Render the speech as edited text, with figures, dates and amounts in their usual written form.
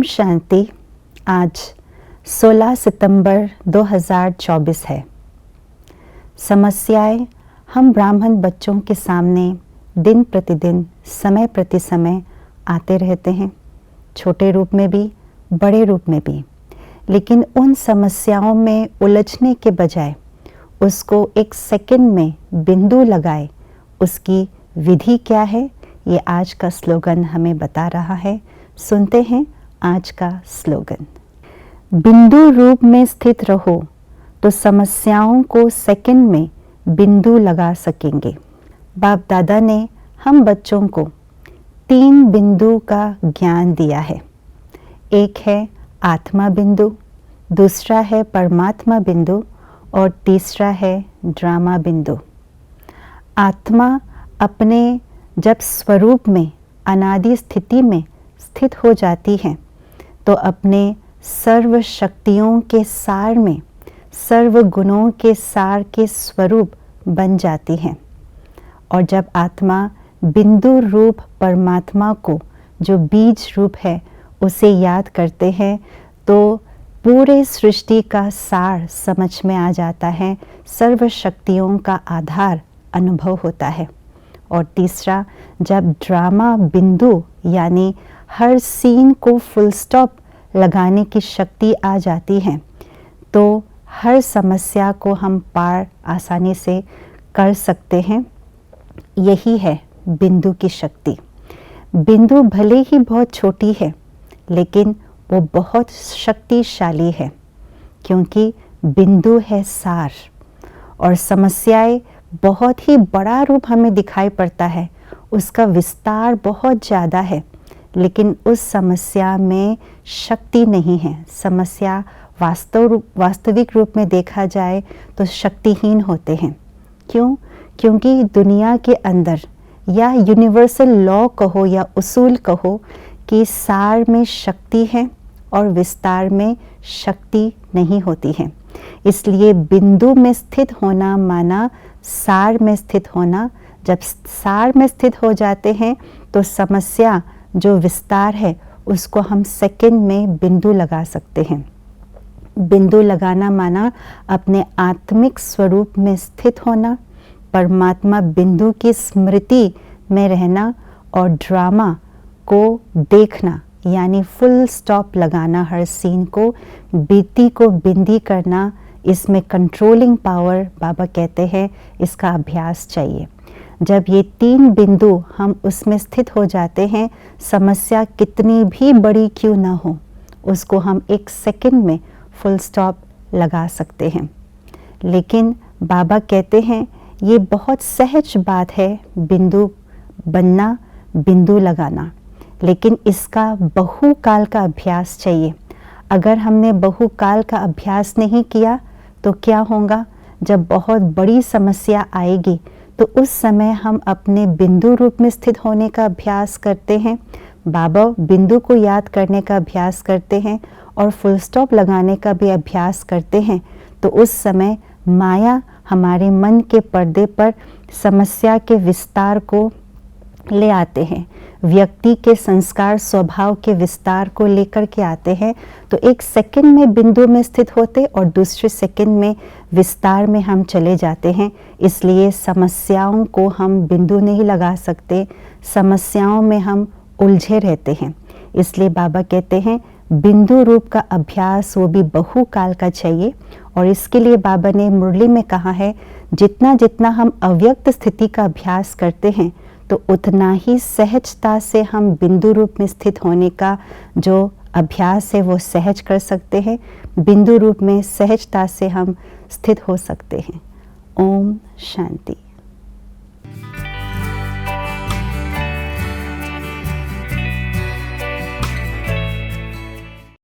शांति। आज 16 सितंबर 2024 है। समस्याएं हम ब्राह्मण बच्चों के सामने दिन प्रतिदिन समय प्रति समय आते रहते हैं, छोटे रूप में भी बड़े रूप में भी। लेकिन उन समस्याओं में उलझने के बजाय उसको एक सेकंड में बिंदु लगाए, उसकी विधि क्या है, ये आज का स्लोगन हमें बता रहा है। सुनते हैं आज का स्लोगन। बिंदु रूप में स्थित रहो तो समस्याओं को सेकंड में बिंदु लगा सकेंगे। बाप दादा ने हम बच्चों को 3 बिंदु का ज्ञान दिया है। एक है आत्मा बिंदु, दूसरा है परमात्मा बिंदु और तीसरा है ड्रामा बिंदु। आत्मा अपने जब स्वरूप में अनादि स्थिति में स्थित हो जाती है तो अपने सर्व शक्तियों के सार में, सर्व गुणों के सार के स्वरूप बन जाती है। और जब आत्मा बिंदु रूप परमात्मा को, जो बीज रूप है, उसे याद करते हैं तो पूरे सृष्टि का सार समझ में आ जाता है, सर्व शक्तियों का आधार अनुभव होता है। और तीसरा, जब ड्रामा बिंदु यानी हर सीन को फुल स्टॉप लगाने की शक्ति आ जाती है तो हर समस्या को हम पार आसानी से कर सकते हैं। यही है बिंदु की शक्ति। बिंदु भले ही बहुत छोटी है लेकिन वो बहुत शक्तिशाली है, क्योंकि बिंदु है सार। और समस्याएं बहुत ही बड़ा रूप हमें दिखाई पड़ता है, उसका विस्तार बहुत ज़्यादा है, लेकिन उस समस्या में शक्ति नहीं है। समस्या वास्तविक रूप में देखा जाए तो शक्तिहीन होते हैं। क्यों? क्योंकि दुनिया के अंदर, या यूनिवर्सल लॉ कहो या उसूल कहो, कि सार में शक्ति है और विस्तार में शक्ति नहीं होती है। इसलिए बिंदु में स्थित होना माना सार में स्थित होना। जब सार में स्थित हो जाते हैं तो समस्या जो विस्तार है उसको हम सेकंड में बिंदु लगा सकते हैं। बिंदु लगाना माना अपने आत्मिक स्वरूप में स्थित होना, परमात्मा बिंदु की स्मृति में रहना और ड्रामा को देखना, यानी फुल स्टॉप लगाना हर सीन को, बीती को बिंदी करना। इसमें कंट्रोलिंग पावर बाबा कहते हैं, इसका अभ्यास चाहिए। जब ये 3 बिंदु हम उसमें स्थित हो जाते हैं, समस्या कितनी भी बड़ी क्यों ना हो, उसको हम एक सेकंड में फुल स्टॉप लगा सकते हैं। लेकिन बाबा कहते हैं ये बहुत सहज बात है बिंदु बनना, बिंदु लगाना, लेकिन इसका बहुकाल का अभ्यास चाहिए। अगर हमने बहुकाल का अभ्यास नहीं किया तो क्या होगा? जब बहुत बड़ी समस्या आएगी तो उस समय हम अपने बिंदु रूप में स्थित होने का अभ्यास करते हैं, बाबा बिंदु को याद करने का अभ्यास करते हैं और फुल स्टॉप लगाने का भी अभ्यास करते हैं, तो उस समय माया हमारे मन के पर्दे पर समस्या के विस्तार को ले आते हैं, व्यक्ति के संस्कार स्वभाव के विस्तार को लेकर के आते हैं। तो एक सेकंड में बिंदु में स्थित होते और दूसरे सेकंड में विस्तार में हम चले जाते हैं। इसलिए समस्याओं को हम बिंदु नहीं लगा सकते, समस्याओं में हम उलझे रहते हैं। इसलिए बाबा कहते हैं बिंदु रूप का अभ्यास वो भी बहुकाल का चाहिए। और इसके लिए बाबा ने मुरली में कहा है, जितना जितना हम अव्यक्त स्थिति का अभ्यास करते हैं तो उतना ही सहजता से हम बिंदु रूप में स्थित होने का जो अभ्यास है वो सहज कर सकते हैं। बिंदु रूप में सहजता से हम स्थित हो सकते हैं। ओम शांति।